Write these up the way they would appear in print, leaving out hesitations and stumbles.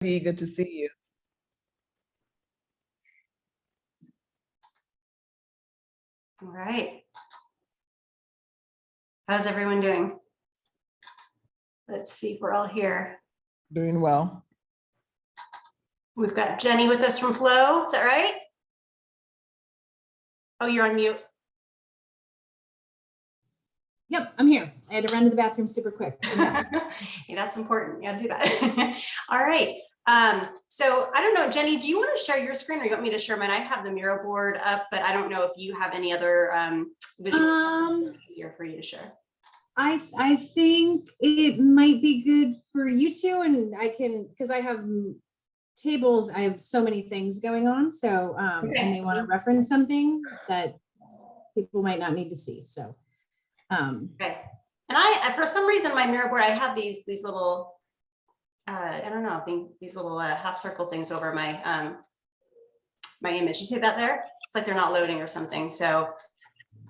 Good to see you. All right. How's everyone doing? Let's see if we're all here. Doing well. We've got Jenny with us from Flow. Is that right? Oh, you're on mute. Yep, I'm here. I had to run to the bathroom super quick. Yeah, that's important. You gotta do that. All right. So I don't know, Jenny, do you want to share your screen or you want me to share mine? I have the Miro board up, but I don't know if you have any other visual easier for you to share. I think it might be good for you two, and I can, because I have tables, I have so many things going on, so Okay. I may want to reference something that people might not need to see. So okay. And I, for some reason, my Miro board, I have these little I don't know, I think these little half circle things over my my image. You see that there? It's like they're not loading or something. So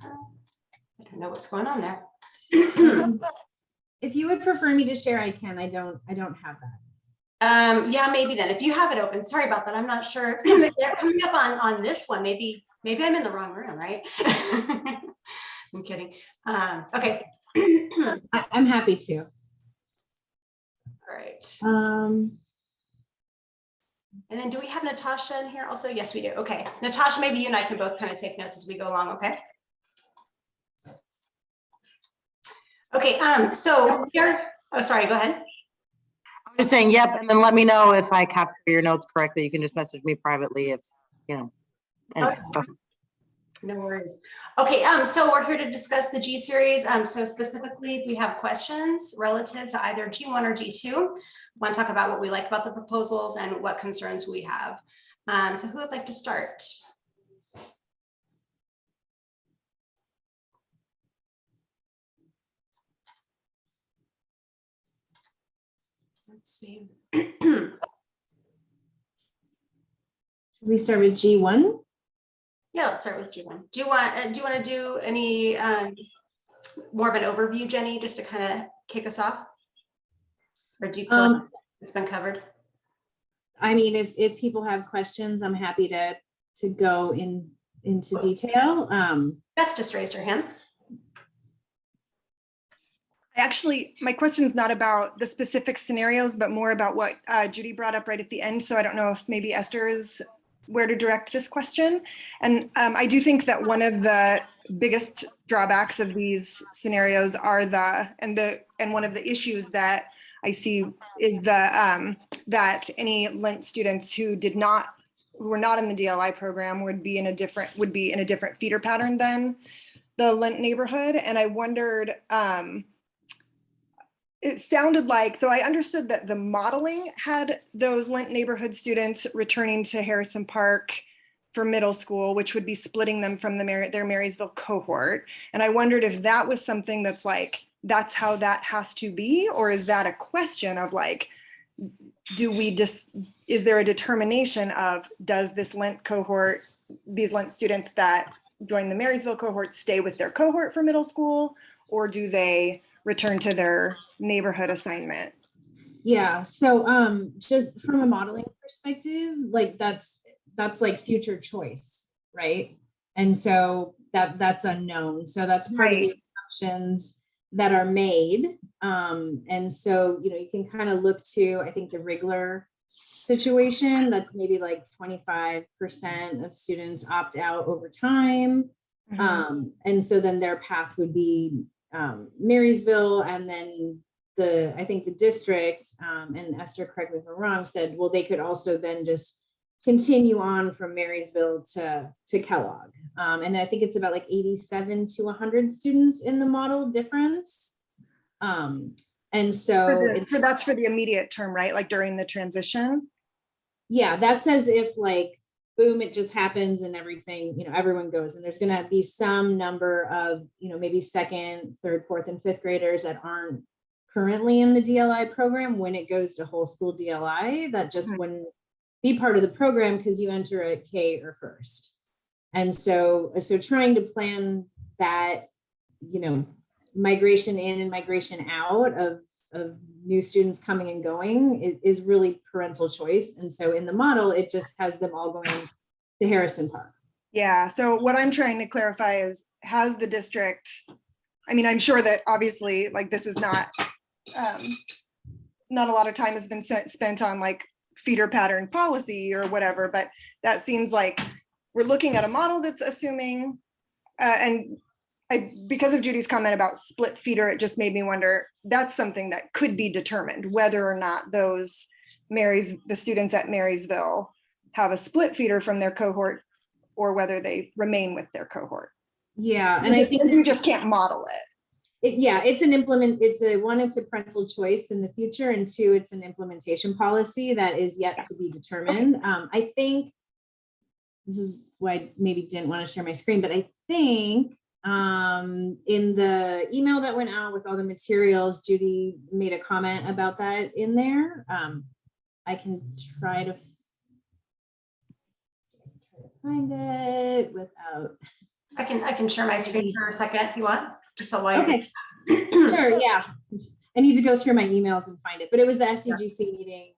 I don't know what's going on there. if you would prefer me to share, I can. I don't have that. Yeah, maybe then if you have it open. Sorry about that. I'm not sure. They're coming up on this one. Maybe I'm in the wrong room, right? I'm kidding. Okay. I'm happy to. All right. Um, And then do we have Natasha in here also? Yes, we do. Okay. Natasha, maybe you and I can both kind of take notes as we go along, okay? Okay, so here, oh, sorry, go ahead. I'm just saying, yep, and then let me know if I capture your notes correctly. You can just message me privately if, you know. Anyway, Okay. No worries. Okay, so we're here to discuss the G series. So specifically, we have questions relative to either G1 or G2. We want to talk about what we like about the proposals and what concerns we have. So who would like to start? Let's see. should we start with G1? Yeah, let's start with G1. Do you want to do any more of an overview, Jenny, just to kind of kick us off? Or do you feel like it's been covered? I mean, if people have questions, I'm happy to go into detail. Beth just raised her hand. Actually, my question is not about the specific scenarios, but more about what Judy brought up right at the end. So I don't know if maybe Esther is where to direct this question. And I do think that one of the biggest drawbacks of these scenarios are and one of the issues that I see is that any Lent students who were not in the DLI program would be in a different feeder pattern than the Lent neighborhood. And I wondered, it sounded like, so I understood that the modeling had those Lent neighborhood students returning to Harrison Park for middle school, which would be splitting them from their Marysville cohort. And I wondered if that was something that's like, that's how that has to be, or is that a question of like, is there a determination of, does this Lent cohort, these Lent students that join the Marysville cohort stay with their cohort for middle school, or do they return to their neighborhood assignment? Yeah, so just from a modeling perspective, like that's like future choice, right? And so that's unknown. So that's part of the assumptions that are made. And so, you know, you can kind of look to, I think, the Wrigler situation, that's maybe like 25% of students opt out over time. And so then their path would be Marysville, and then I think the district, and Esther, correct me if I'm wrong, said, well, they could also then just continue on from Marysville to Kellogg. And I think it's about like 87 to 100 students in the model difference. And so that's for the immediate term, right? Like during the transition? Yeah, that's as if like, boom, it just happens and everything, you know, everyone goes, and there's going to be some number of, you know, maybe second, third, fourth, and fifth graders that aren't currently in the DLI program when it goes to whole school DLI, that just wouldn't be part of the program because you enter at K or first. And so trying to plan that, you know, migration in and migration out of new students coming and going is really parental choice. And so in the model, it just has them all going to Harrison Park. Yeah, so what I'm trying to clarify is, has the district, I mean, I'm sure that obviously, like, this is not a lot of time has been spent on like feeder pattern policy or whatever, but that seems like we're looking at a model that's assuming, because of Judy's comment about split feeder, it just made me wonder, that's something that could be determined, whether or not the students at Marysville have a split feeder from their cohort or whether they remain with their cohort. Yeah, and I think you just can't model it. Yeah, it's a parental choice in the future, and two, it's an implementation policy that is yet to be determined. I think this is why I maybe didn't want to share my screen, but I think in the email that went out with all the materials, Judy made a comment about that in there. I can try to find it without. I can share my screen for a second if you want, just so while Okay. Sure, yeah. I need to go through my emails and find it, but it was the SEGC meeting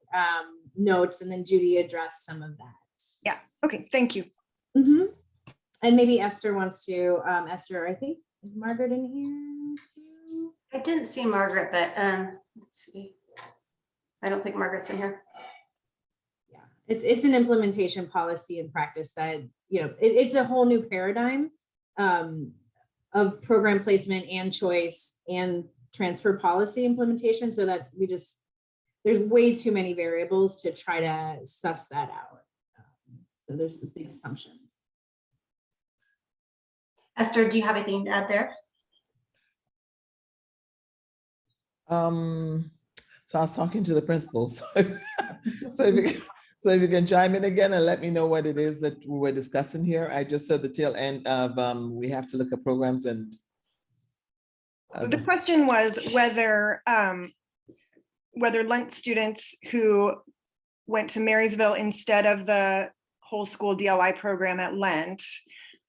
notes, and then Judy addressed some of that. Yeah, okay, thank you. And maybe Esther wants to, Esther, I think, is Margaret in here too? I didn't see Margaret, but let's see. I don't think Margaret's in here. Yeah, it's an implementation policy and practice that, it's a whole new paradigm of program placement and choice and transfer policy implementation, so that there's way too many variables to try to suss that out. So there's the big assumption. Esther, do you have anything to add there? So I was talking to the principals. So if you can chime in again and let me know what it is that we were discussing here. I just said the tail end of we have to look at programs and. The question was whether Lent students who went to Marysville instead of the whole school DLI program at Lent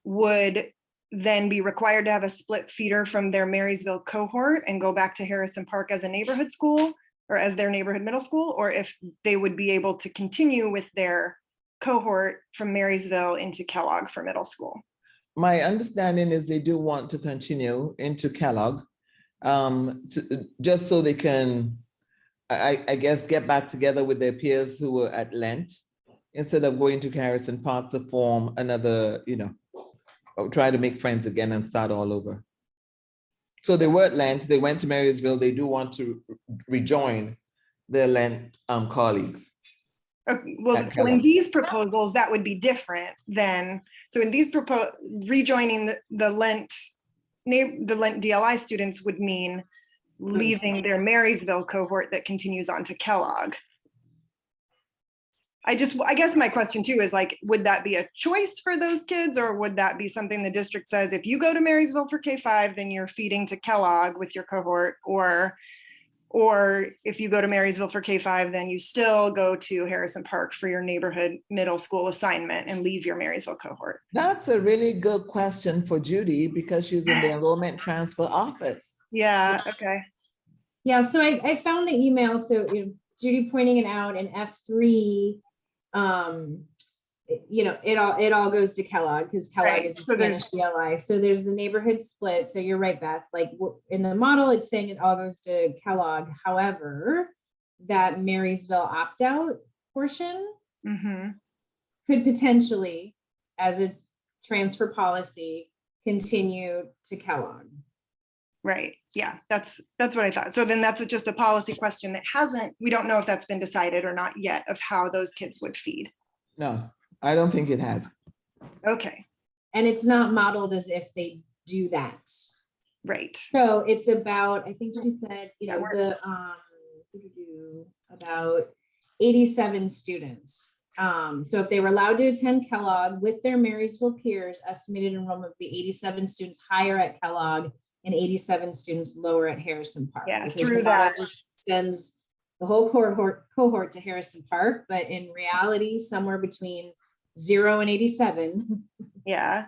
would then be required to have a split feeder from their Marysville cohort and go back to Harrison Park as a neighborhood school or as their neighborhood middle school, or if they would be able to continue with their cohort from Marysville into Kellogg for middle school. My understanding is they do want to continue into Kellogg, just so they can, I guess, get back together with their peers who were at Lent, instead of going to Harrison Park to form another, try to make friends again and start all over. So they were at Lent, they went to Marysville, they do want to rejoin their Lent colleagues. Okay, well, so in these proposals, that would be different than, so in these rejoining the Lent DLI students would mean leaving their Marysville cohort that continues on to Kellogg. I guess my question too is like, would that be a choice for those kids, or would that be something the district says, if you go to Marysville for K-5, then you're feeding to Kellogg with your cohort, or if you go to Marysville for K-5, then you still go to Harrison Park for your neighborhood middle school assignment and leave your Marysville cohort? That's a really good question for Judy, because she's in the enrollment transfer office. Yeah, okay. Yeah, so I found the email. So Judy pointing it out in F3, it all goes to Kellogg, because Kellogg Right. is a So Spanish DLI. So there's the neighborhood split. So you're right, Beth. Like in the model, it's saying it all goes to Kellogg. However, that Marysville opt-out portion could potentially, as a transfer policy, continue to Kellogg. Right. Yeah, that's what I thought. So then that's just a policy question that we don't know if that's been decided or not yet, of how those kids would feed. No, I don't think it has. Okay. And it's not modeled as if they do that. Right. So it's about, I think she said, about 87 students. So if they were allowed to attend Kellogg with their Marysville peers, estimated enrollment would be 87 students higher at Kellogg and 87 students lower at Harrison Park. Yeah, Because through the model that. just sends the whole cohort to Harrison Park, but in reality, somewhere between 0 and 87, Yeah.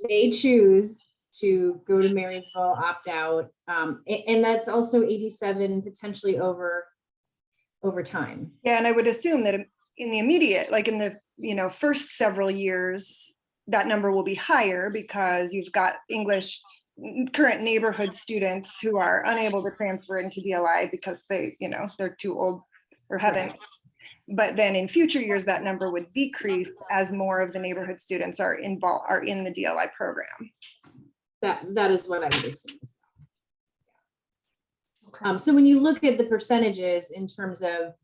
they choose to go to Marysville, opt out. And that's also 87 potentially over over time. Yeah, and I would assume that in the immediate, like in the, first several years, that number will be higher because you've got English current neighborhood students who are unable to transfer into DLI because they're too old or haven't. But then in future years, that number would decrease as more of the neighborhood students are in the DLI program. That is what I would assume as well. Okay. So when you look at the percentages in terms of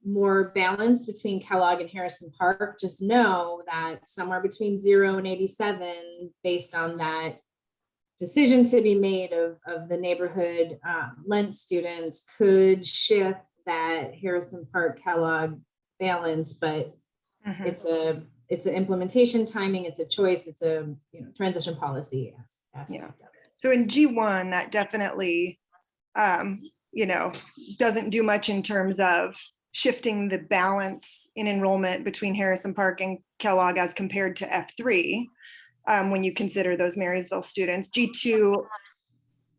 more balance between Kellogg and Harrison Park, just know that somewhere between 0 and 87, based on that decision to be made of the neighborhood Lent students, could shift that Harrison Park Kellogg balance, but it's an implementation timing, it's a choice, it's a transition policy aspect of it. So in G1, that definitely doesn't do much in terms of shifting the balance in enrollment between Harrison Park and Kellogg as compared to F3 when you consider those Marysville students. G2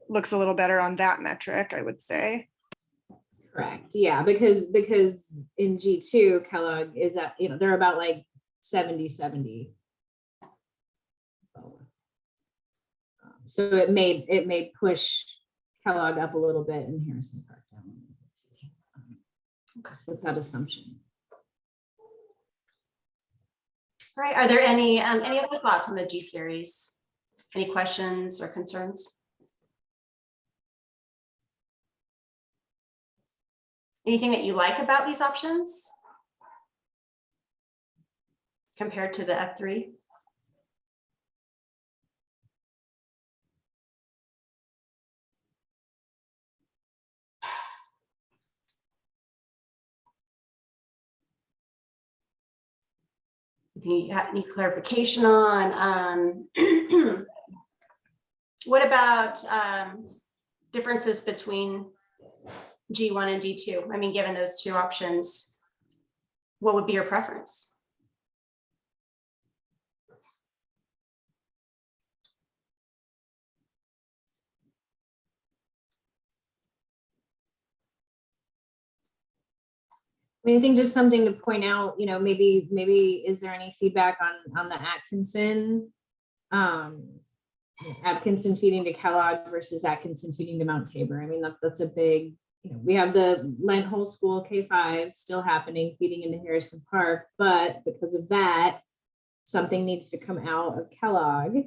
looks a little better on that metric, I would say. Correct. Yeah, because in G2, Kellogg is at, they're about like 70. So it may push Kellogg up a little bit and Harrison Park down a little bit, just with that assumption. All right, are there any other thoughts on the G series? Any questions or concerns? Anything that you like about these options compared to the F3? Do you have any clarification on? What about differences between G1 and G2? I mean, given those two options, what would be your preference? I mean, I think just something to point out, maybe is there any feedback on the Atkinson feeding to Kellogg versus Atkinson feeding to Mount Tabor? I mean, that's a big, we have the Lent whole school K5 still happening, feeding into Harrison Park, but because of that, something needs to come out of Kellogg.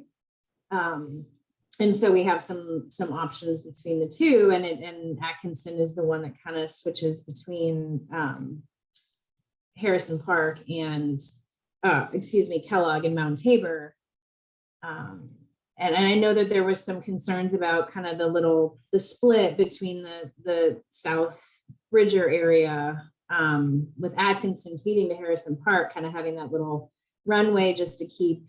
And so we have some options between the two, and Atkinson is the one that kind of switches between Harrison Park and Kellogg and Mount Tabor. And I know that there was some concerns about kind of the split between the South Bridger area with Atkinson feeding to Harrison Park, kind of having that little runway just to keep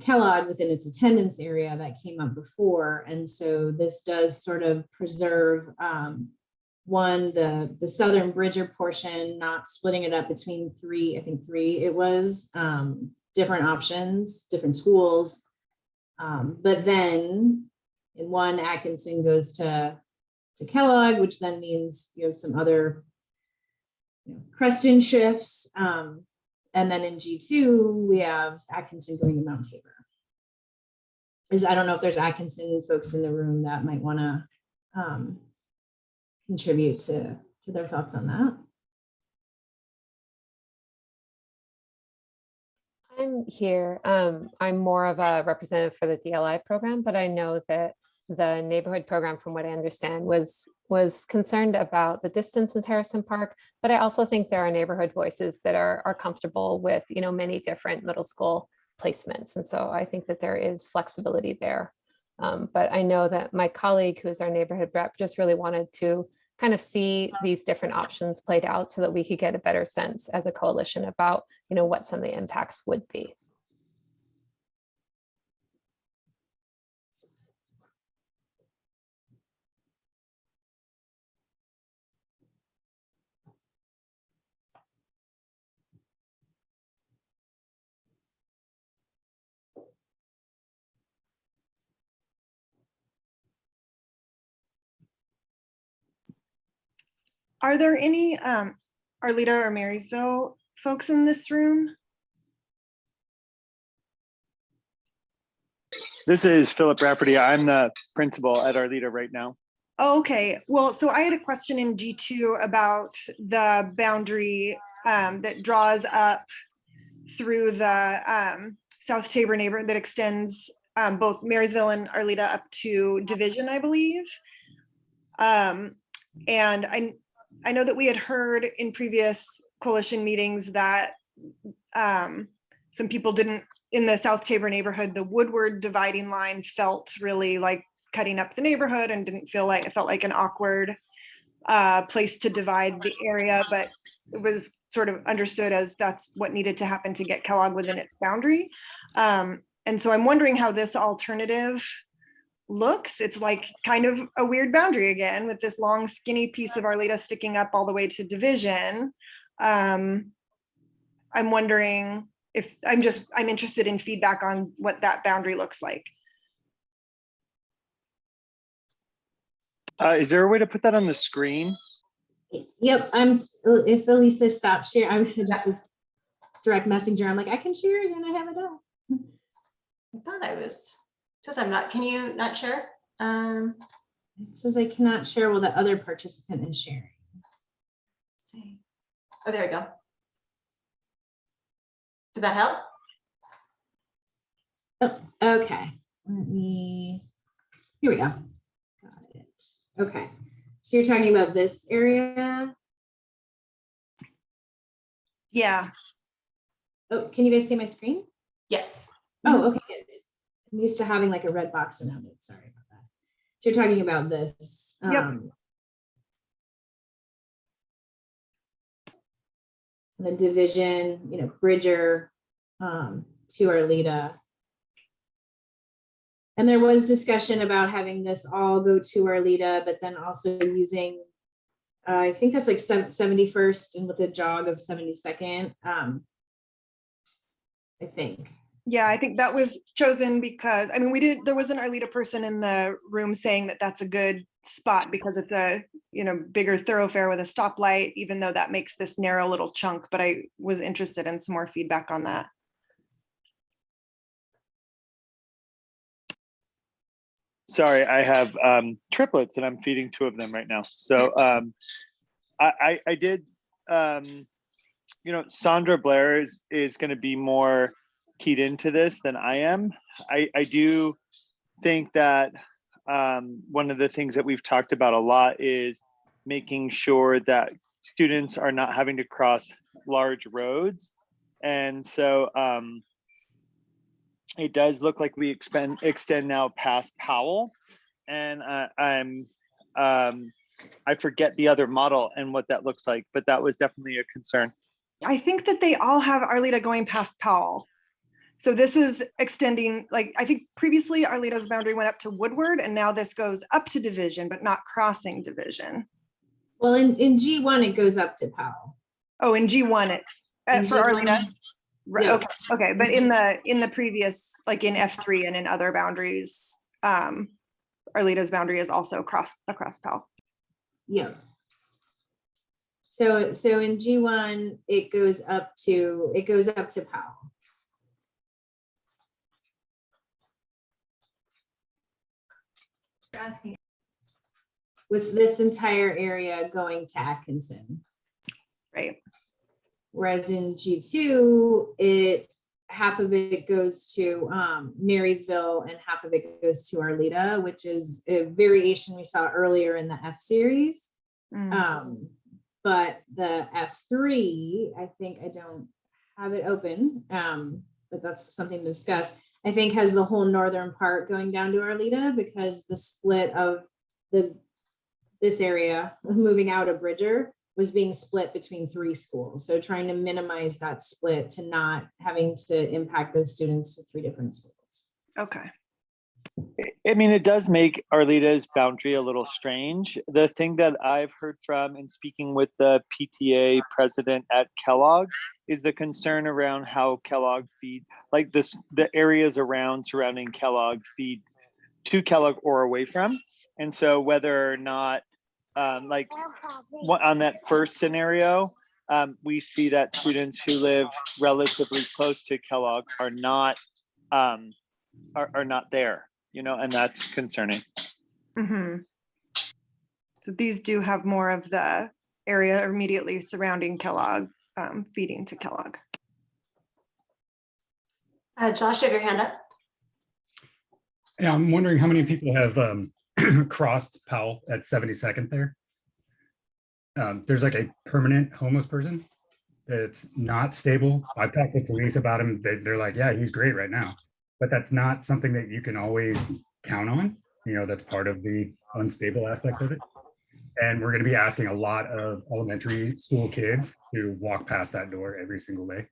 Kellogg within its attendance area that came up before. And so this does sort of preserve the Southern Bridger portion, not splitting it up between three it was, different options, different schools. But then in one, Atkinson goes to Kellogg, which then means some other Creston shifts. And then in G2, we have Atkinson going to Mount Tabor. I don't know if there's Atkinson folks in the room that might want to contribute to their thoughts on that. I'm here. I'm more of a representative for the DLI program, but I know that the neighborhood program, from what I understand, was concerned about the distance in Harrison Park, but I also think there are neighborhood voices that are comfortable with, many different middle school placements. And so I think that there is flexibility there. But I know that my colleague, who's our neighborhood rep, just really wanted to kind of see these different options played out so that we could get a better sense as a coalition about, what some of the impacts would be. Are there any Arleta or Marysville folks in this room? This is Philip Rafferty. I'm the principal at Arleta right now. Oh, okay. Well, so I had a question in G2 about the boundary that draws up through the South Tabor neighborhood that extends both Marysville and Arleta up to Division, I believe. And I know that we had heard in previous coalition meetings that some people didn't, in the South Tabor neighborhood, the Woodward dividing line felt really like cutting up the neighborhood and didn't feel like, it felt like an awkward place to divide the area, but it was sort of understood as that's what needed to happen to get Kellogg within its boundary. And so I'm wondering how this alternative looks. It's like kind of a weird boundary again with this long skinny piece of Arleta sticking up all the way to Division. I'm wondering if I'm interested in feedback on what that boundary looks like. Is there a way to put that on the screen? Yep, if Elisa stops sharing, I just was direct messenger. I'm like, I can share it and I have it up. I thought I was, says I'm not, can you not share? It says I cannot share while the other participant is sharing. Let's see. Oh, there we go. Did that help? Oh, okay. Here we go. Got it. Okay. So you're talking about this area? Yeah. Oh, can you guys see my screen? Yes. Oh, okay. I'm used to having like a red box around it. Sorry about that. So you're talking about this. Yep. The Division, Bridger to Arleta. And there was discussion about having this all go to Arleta, but then also using, I think that's like 71st and with a jog of 72nd, I think. Yeah, I think that was chosen because, I mean, there was an Arleta person in the room saying that that's a good spot because it's a, bigger thoroughfare with a stoplight, even though that makes this narrow little chunk, but I was interested in some more feedback on that. Sorry, I have triplets and I'm feeding 2 of them right now. So I did, Sandra Blair is going to be more keyed into this than I am. I do think that one of the things that we've talked about a lot is making sure that students are not having to cross large roads. And so it does look like we extend now past Powell. And I forget the other model and what that looks like, but that was definitely a concern. I think that they all have Arleta going past Powell. So this is extending, like, I think previously Arleta's boundary went up to Woodward and now this goes up to Division, but not crossing Division. Well, in G1, it goes up to Powell. Oh, in G1, for G1, Arleta? Right, yeah. okay. But in the previous, like in F3 and in other boundaries, Arleta's boundary is also across Powell. Yeah. So in G1, it goes up to Powell. Asking. With this entire area going to Atkinson. Right. Whereas in G2, half of it goes to Marysville and half of it goes to Arleta, which is a variation we saw earlier in the F series. But the F3, I think I don't have it open, but that's something to discuss. I think has the whole northern part going down to Arleta because the split of this area moving out of Bridger was being split between 3 schools. So trying to minimize that split to not having to impact those students to 3 different schools. Okay. I mean, it does make Arleta's boundary a little strange. The thing that I've heard from in speaking with the PTA president at Kellogg is the concern around how Kellogg feed, like the areas surrounding Kellogg feed to Kellogg or away from. And so whether or not like on that first scenario, we see that students who live relatively close to Kellogg are not there, you know, and that's concerning. Mhm. So these do have more of the area immediately surrounding Kellogg, feeding to Kellogg. Josh, you have your hand up. Yeah, I'm wondering how many people have crossed Powell at 72nd there. There's like a permanent homeless person that's not stable. I've talked to police about him. They're like, yeah, he's great right now. But that's not something that you can always count on. You know, that's part of the unstable aspect of it. And we're going to be asking a lot of elementary school kids to walk past that door every single day.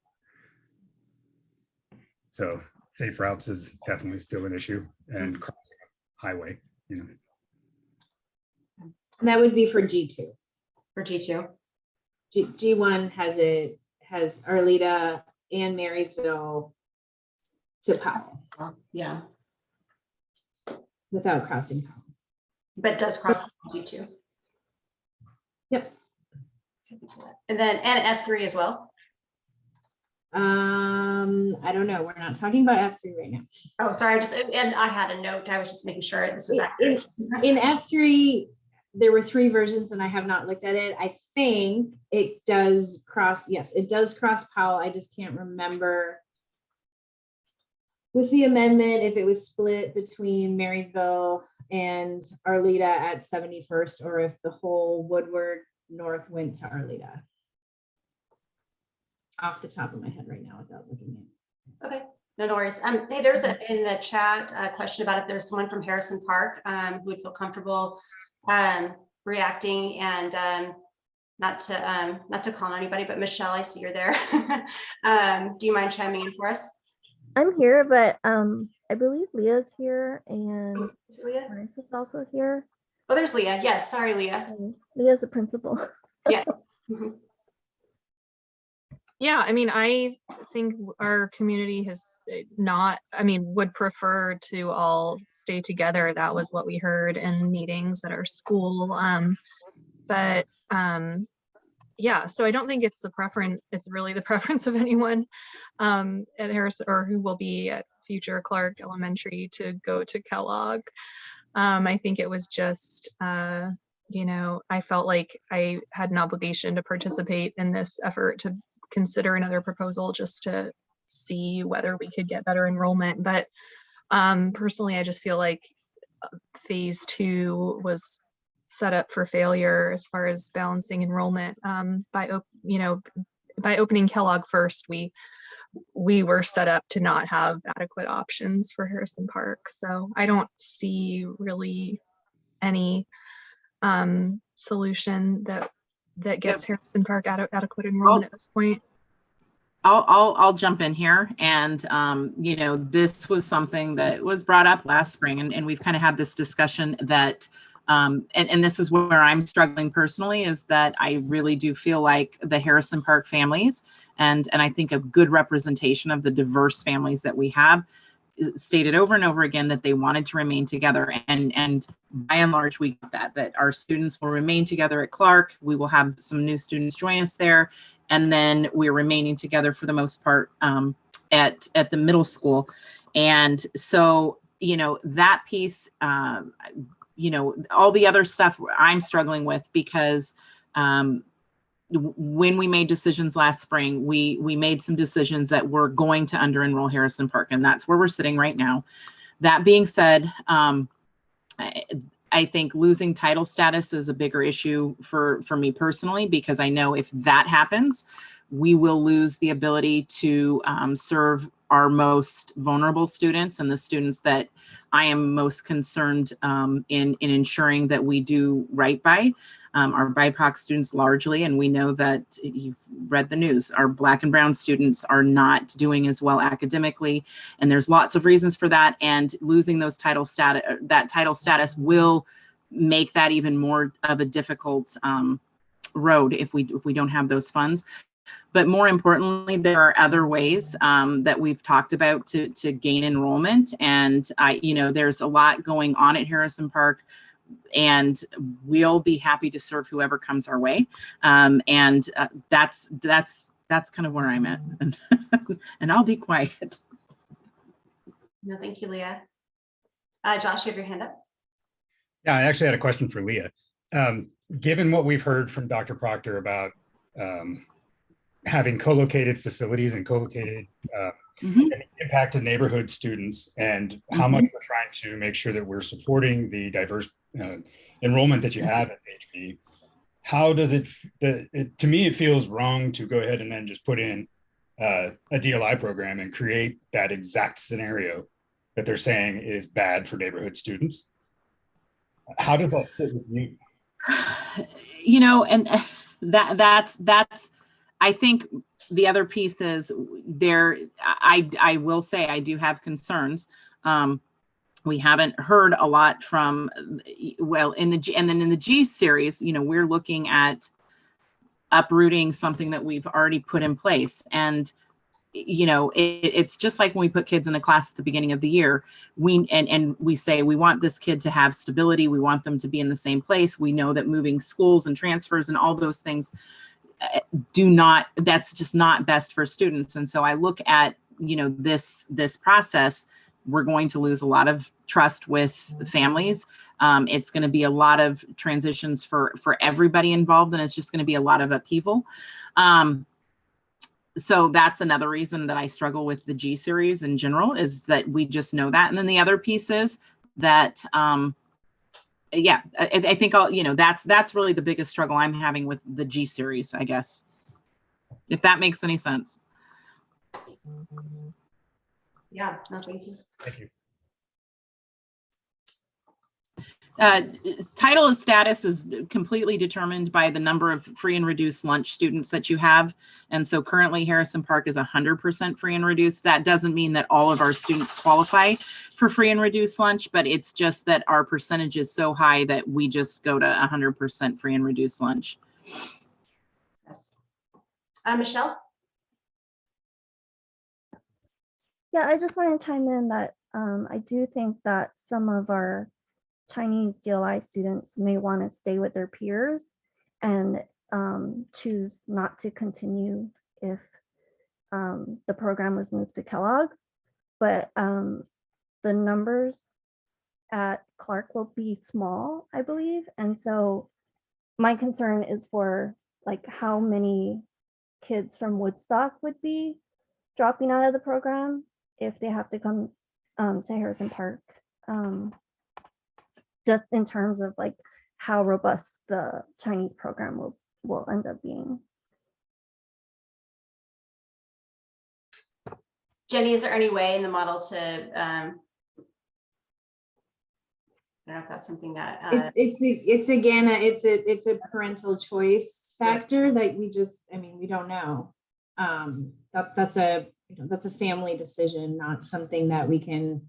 So safe routes is definitely still an issue, and crossing a highway, you know. And that would be for G2. For G2. G1 has Arleta and Marysville to Powell Yeah, without crossing Powell. but does cross G2. Yep. And then F3 as well. I don't know. We're not talking about F3 right now. Oh, sorry. And I had a note. I was just making sure this was accurate. In F3, there were 3 versions and I have not looked at it. I think it does cross. Yes, it does cross Powell. I just can't remember with the amendment if it was split between Marysville and Arleta at 71st, or if the whole Woodward North went to Arleta. Off the top of my head right now without looking at it. Okay, no worries. Hey, there's in the chat a question about if there's someone from Harrison Park who would feel comfortable reacting, and not to call on anybody, but Michelle, I see you're there. Do you mind chiming in for us? I'm here, but I believe Leah's here, and Is it Leah? Maris is also here. Oh, there's Leah. Yes, sorry, Leah. Leah's the principal. Yeah. Mhm. Yeah, I mean, I think our community has would prefer to all stay together. That was what we heard in meetings at our school. Yeah, so I don't think it's the preference, it's really the preference of anyone at Harris or who will be at future Clark Elementary to go to Kellogg. I think it was just, I felt like I had an obligation to participate in this effort to consider another proposal just to see whether we could get better enrollment. But personally, I just feel like phase 2 was set up for failure as far as balancing enrollment. By opening Kellogg first, we were set up to not have adequate options for Harrison Park. So I don't see really any solution that gets Harrison Park adequate enrollment at this point. I'll jump in here, and this was something that was brought up last spring, and we've kind of had this discussion that and this is where I'm struggling personally, is that I really do feel like the Harrison Park families and I think a good representation of the diverse families that we have stated over and over again that they wanted to remain together, and by and large we got that our students will remain together at Clark. We will have some new students join us there, and then we're remaining together for the most part at the middle school. And so that piece, all the other stuff I'm struggling with, because when we made decisions last spring, we made some decisions that were going to under enroll Harrison Park, and that's where we're sitting right now. That being said, I think losing title status is a bigger issue for me personally, because I know if that happens, we will lose the ability to serve our most vulnerable students and the students that I am most concerned in ensuring that we do right by. Our BIPOC students largely, and we know that you've read the news, our Black and Brown students are not doing as well academically, and there's lots of reasons for that, and losing those title status will make that even more of a difficult road if we don't have those funds. But more importantly, there are other ways that we've talked about to gain enrollment, and there's a lot going on at Harrison Park and we'll be happy to serve whoever comes our way. That's kind of where I'm at. And I'll be quiet. No, thank you, Leah. Josh, you have your hand up. Yeah, I actually had a question for Leah. Given what we've heard from Dr. Proctor about having co-located facilities and co-located impact to neighborhood students, and how much we're trying to make sure that we're supporting the diverse enrollment that you have at HP, how does to me, it feels wrong to go ahead and then just put in a DLI program and create that exact scenario that they're saying is bad for neighborhood students. How does that sit with you? You know, and that's I think the other piece is there. I will say I do have concerns. We haven't heard a lot from, well, in the G series, you know, we're looking at uprooting something that we've already put in place. And you know, it's just like when we put kids in a class at the beginning of the year, we say we want this kid to have stability, we want them to be in the same place. We know that moving schools and transfers and all those things that's just not best for students. And so I look at, you know, this process, we're going to lose a lot of trust with families. It's going to be a lot of transitions for everybody involved, and it's just going to be a lot of upheaval. So that's another reason that I struggle with the G series in general, is that we just know that. And then the other piece is that, yeah, I think you know, that's really the biggest struggle I'm having with the G series, I guess, if that makes any sense. Yeah, no, thank you. Thank you. Title of status is completely determined by the number of free and reduced lunch students that you have. And so currently Harrison Park is 100% free and reduced. That doesn't mean that all of our students qualify for free and reduced lunch, but it's just that our percentage is so high that we just go to 100% free and reduced lunch. Yes. Michelle? Yeah, I just want to chime in that I do think that some of our Chinese DLI students may want to stay with their peers and choose not to continue if the program was moved to Kellogg. But the numbers at Clark will be small, I believe. And so my concern is for like how many kids from Woodstock would be dropping out of the program if they have to come to Harrison Park. Just in terms of like how robust the Chinese program will end up being. Jenny, is there any way in the model to, I don't know if that's something that. It's again, it's a parental choice factor that we just, I mean, we don't know. That's a family decision, not something that we can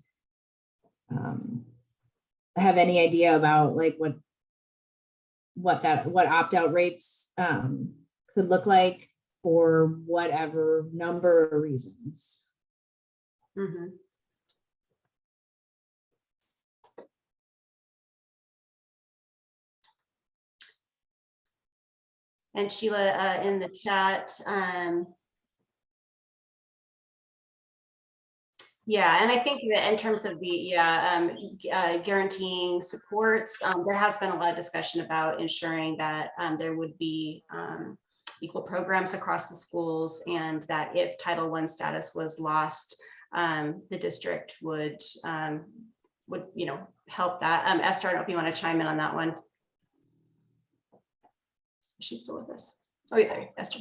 have any idea about, like what opt-out rates could look like for whatever number of reasons. Mm-hmm. And Sheila, in the chat, yeah, and I think that in terms of the guaranteeing supports, there has been a lot of discussion about ensuring that there would be equal programs across the schools, and that if Title I status was lost, the district would help that. Esther, I don't know if you want to chime in on that one. Is she still with us? Oh yeah, Esther.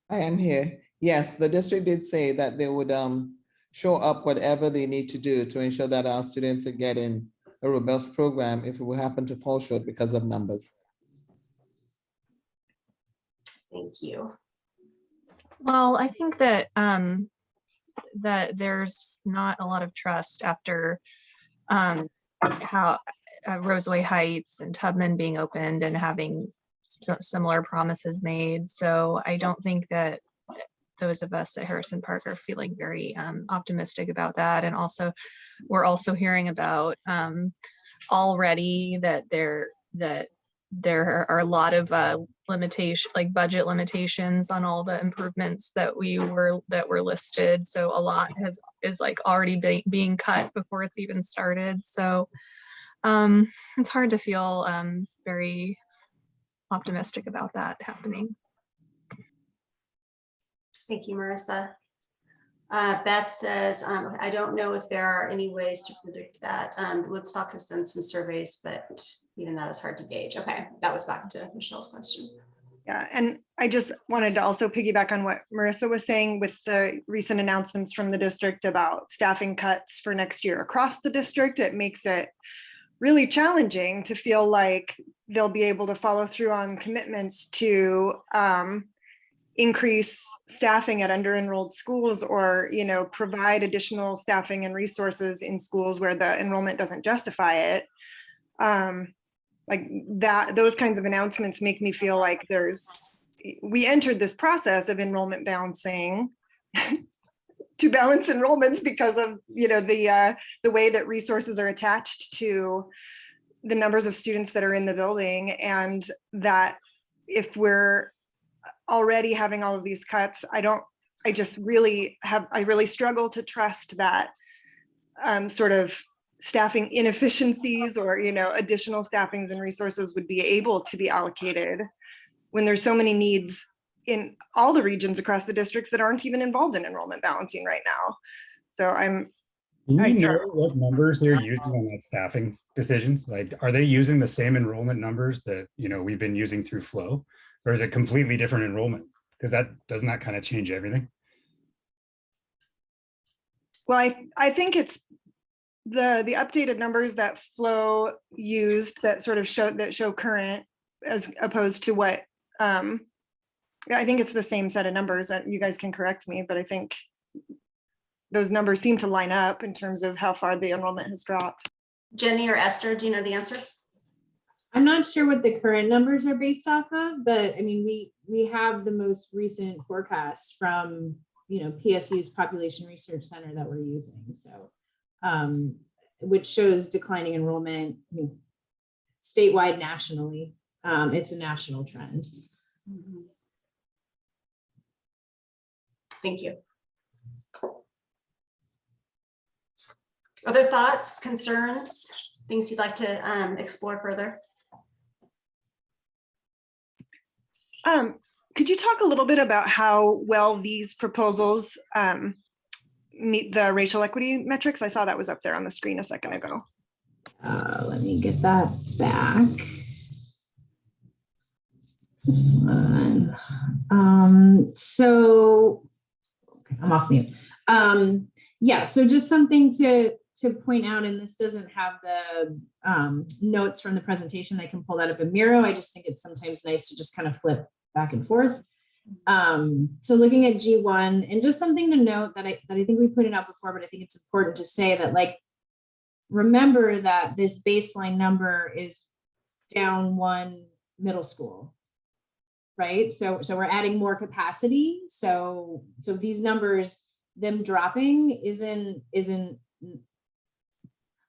I am here. Yes, the district did say that they would show up whatever they need to do to ensure that our students are getting a robust program if we happen to fall short because of numbers. Thank you. Well, I think that that there's not a lot of trust after how Roseway Heights and Tubman being opened and having similar promises made. So I don't think that those of us at Harrison Park are feeling very optimistic about that. And also, we're also hearing about already that there are a lot of budget limitations on all the improvements that were listed. So a lot is like already being cut before it's even started. So it's hard to feel very optimistic about that happening. Thank you, Marissa. Beth says, I don't know if there are any ways to predict that. Woodstock has done some surveys, but even that is hard to gauge. Okay, that was back to Michelle's question. Yeah, and I just wanted to also piggyback on what Marissa was saying with the recent announcements from the district about staffing cuts for next year across the district. It makes it really challenging to feel like they'll be able to follow through on commitments to increase staffing at under-enrolled schools, or provide additional staffing and resources in schools where the enrollment doesn't justify it. Like that, those kinds of announcements make me feel like we entered this process of enrollment balancing to balance enrollments because of the way that resources are attached to the numbers of students that are in the building, and that if we're already having all of these cuts, I really struggle to trust that sort of staffing inefficiencies or additional staffings and resources would be able to be allocated when there's so many needs in all the regions across the districts that aren't even involved in enrollment balancing right now. So do you know what numbers they're using on that staffing decisions? Like, are they using the same enrollment numbers that we've been using through Flow, or is it completely different enrollment? Because doesn't that kind of change everything? Well, I think it's the updated numbers that Flow used that sort of show current, as opposed to what I think it's the same set of numbers. That you guys can correct me, but I think those numbers seem to line up in terms of how far the enrollment has dropped. Jenny or Esther, do you know the answer? I'm not sure what the current numbers are based off of, but I mean, we have the most recent forecasts from PSU's Population Research Center that we're using. So, which shows declining enrollment statewide, nationally. It's a national trend. Thank you. Other thoughts, concerns, things you'd like to explore further? Could you talk a little bit about how well these proposals meet the racial equity metrics? I saw that was up there on the screen a second ago. Let me get that back. This one. So okay, I'm off mute. Yeah, so just something to point out, and this doesn't have the notes from the presentation. I can pull that up in Miro. I just think it's sometimes nice to just kind of flip back and forth. So looking at G1, and just something to note that I think we put it out before, but I think it's important to say that, like, remember that this baseline number is down one middle school, right? So we're adding more capacity. So these numbers, them dropping isn't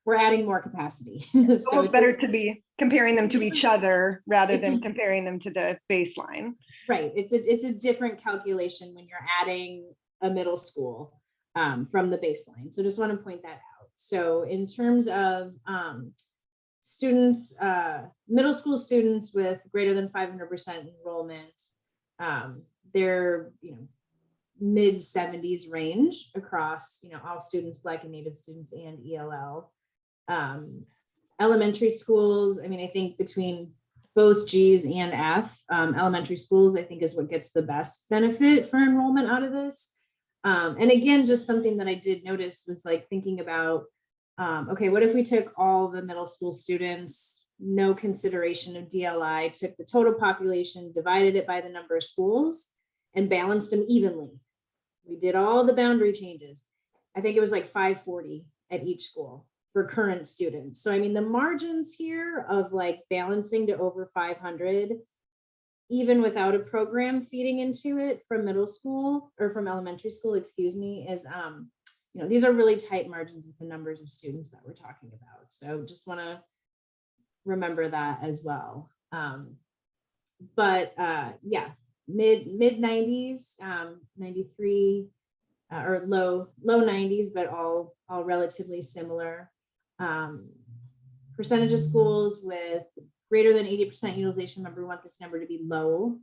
we're adding more capacity. It's almost better to be comparing them to each other rather than comparing them to the baseline. Right. It's a different calculation when you're adding a middle school from the baseline. So just want to point that out. So in terms of students, middle school students with greater than 500% enrollment, they're mid 70s range across all students, Black and Native students, and ELL. Elementary schools, I mean, I think between both G's and F, elementary schools, I think, is what gets the best benefit for enrollment out of this. And again, just something that I did notice was like thinking about, okay, what if we took all the middle school students, no consideration of DLI, took the total population, divided it by the number of schools, and balanced them evenly. We did all the boundary changes. I think it was like 540 at each school for current students. So I mean, the margins here of like balancing to over 500, even without a program feeding into it from middle school or from elementary school, excuse me, is these are really tight margins with the numbers of students that we're talking about. So just want to remember that as well. But yeah, mid 90s, 93 or low 90s, but all relatively similar. Percentage of schools with greater than 80% utilization, remember, we want this number to be low.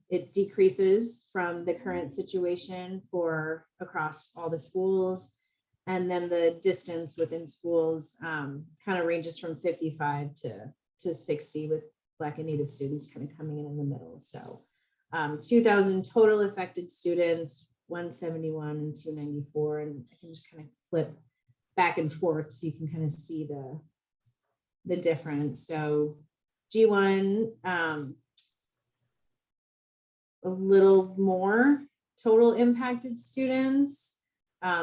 It decreases from the current situation for across all the schools. And then the distance within schools kind of ranges from 55 to 60, with Black and Native students kind of coming in the middle. So 2,000 total affected students, 171 and 294. And I can just kind of flip back and forth so you can kind of see the difference. So G1, a little more total impacted students,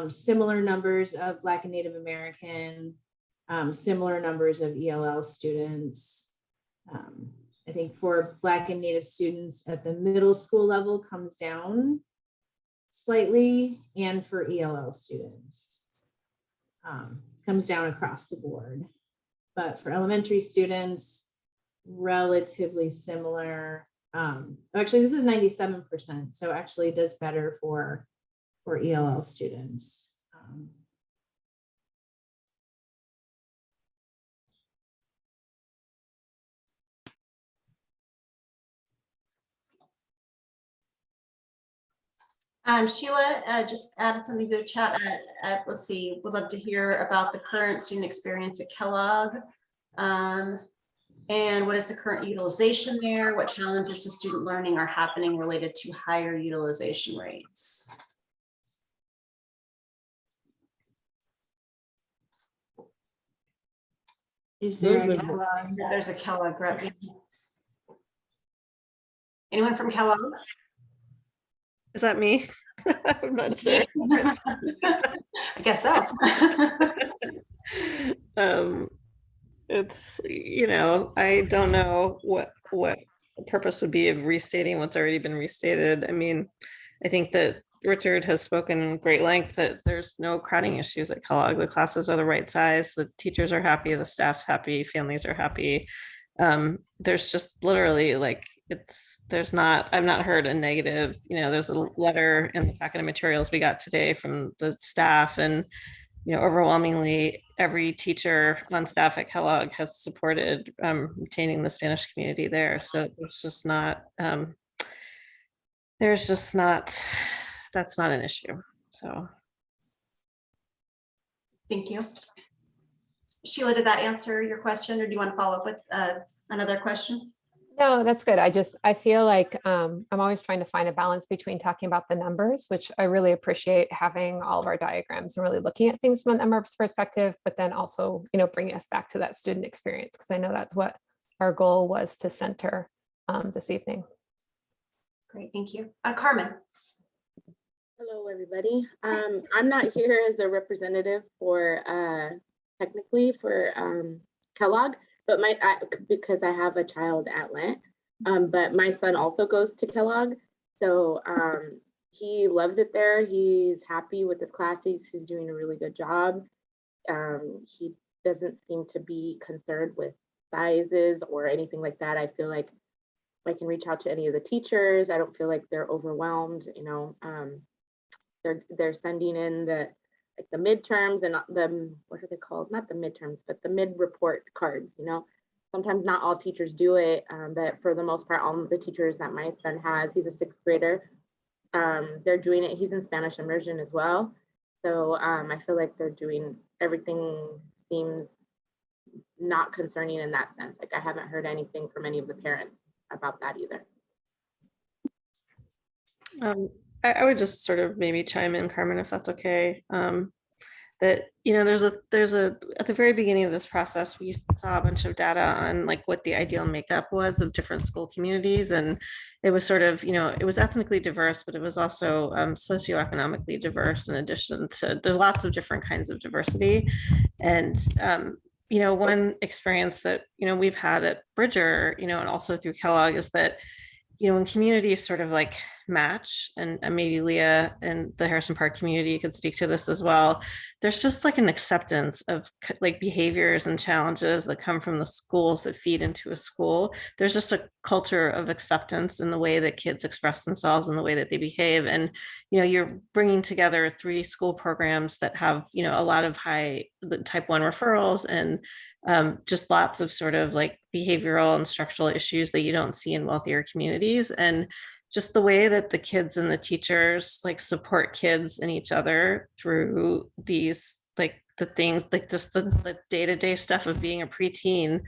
similar numbers of Black and Native American, similar numbers of ELL students. I think for Black and Native students at the middle school level comes down slightly, and for ELL students comes down across the board. But for elementary students, relatively similar. Actually, this is 97%, so actually it does better for ELL students. Sheila just added something to the chat. Let's see, would love to hear about the current student experience at Kellogg. And what is the current utilization there? What challenges to student learning are happening related to higher utilization rates? Is there a Kellogg? Yeah, there's a Kellogg rep. Anyone from Kellogg? Is that me? I'm not sure. I guess so. It's, you know, I don't know what the purpose would be of restating what's already been restated. I mean, I think that Richard has spoken in great length that there's no crowding issues at Kellogg. The classes are the right size, the teachers are happy, the staff's happy, families are happy. There's just literally like, I've not heard a negative, you know, there's a letter in the packet of materials we got today from the staff, and, you know, overwhelmingly every teacher on staff at Kellogg has supported retaining the Spanish community there. So that's not an issue. So. Thank you. Sheila, did that answer your question, or do you want to follow up with another question? No, that's good. I feel like I'm always trying to find a balance between talking about the numbers, which I really appreciate having all of our diagrams and really looking at things from a numbers perspective, but then also, you know, bringing us back to that student experience, because I know that's what our goal was to center this evening. Great, thank you. Carmen. Hello, everybody. I'm not here as a representative for technically for Kellogg, but because I have a child at Lent, but my son also goes to Kellogg, so he loves it there. He's happy with his classes. He's doing a really good job. He doesn't seem to be concerned with sizes or anything like that. I feel like I can reach out to any of the teachers. I don't feel like they're overwhelmed. You know, they're sending in the midterms and the, what are they called? Not the midterms, but the mid-report cards, you know. Sometimes not all teachers do it, but for the most part, all of the teachers that my son has, he's a 6th grader, they're doing it. He's in Spanish immersion as well. So I feel like they're doing, everything seems not concerning in that sense. Like I haven't heard anything from any of the parents about that either. I would just sort of maybe chime in, Carmen, if that's okay. That, you know, there's a at the very beginning of this process, we saw a bunch of data on like what the ideal makeup was of different school communities, and it was sort of, you know, it was ethnically diverse, but it was also socioeconomically diverse. In addition to, there's lots of different kinds of diversity, and you know, one experience that, you know, we've had at Bridger, you know, and also through Kellogg, is that, you know, when communities sort of like match, and maybe Leah and the Harrison Park community could speak to this as well. There's just like an acceptance of like behaviors and challenges that come from the schools that feed into a school. There's just a culture of acceptance in the way that kids express themselves and the way that they behave. And, you know, you're bringing together 3 school programs that have, you know, a lot of high type 1 referrals and just lots of sort of like behavioral and structural issues that you don't see in wealthier communities. And just the way that the kids and the teachers like support kids and each other through these like the things like just the day-to-day stuff of being a preteen.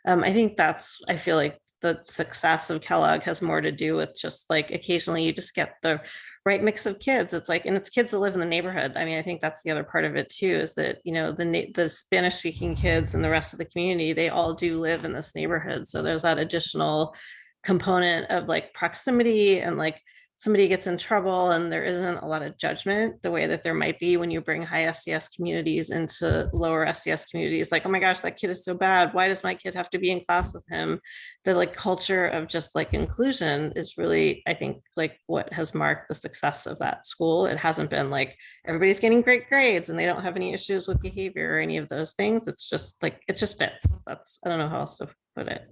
I think I feel like the success of Kellogg has more to do with just like occasionally you just get the right mix of kids. It's like, and it's kids that live in the neighborhood. I mean, I think that's the other part of it too, is that, you know, the Spanish speaking kids and the rest of the community, they all do live in this neighborhood. So there's that additional component of like proximity, and like somebody gets in trouble and there isn't a lot of judgment the way that there might be when you bring high SES communities into lower SES communities. Like, oh my gosh, that kid is so bad. Why does my kid have to be in class with him? The like culture of just like inclusion is really, I think, like what has marked the success of that school. It hasn't been like everybody's getting great grades and they don't have any issues with behavior or any of those things. It's just like, it just fits. That's, I don't know how else to put it.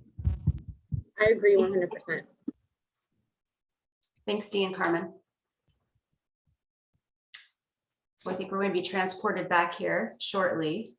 I agree 100%. Thanks, Dee and Carmen. So I think we're going to be transported back here shortly.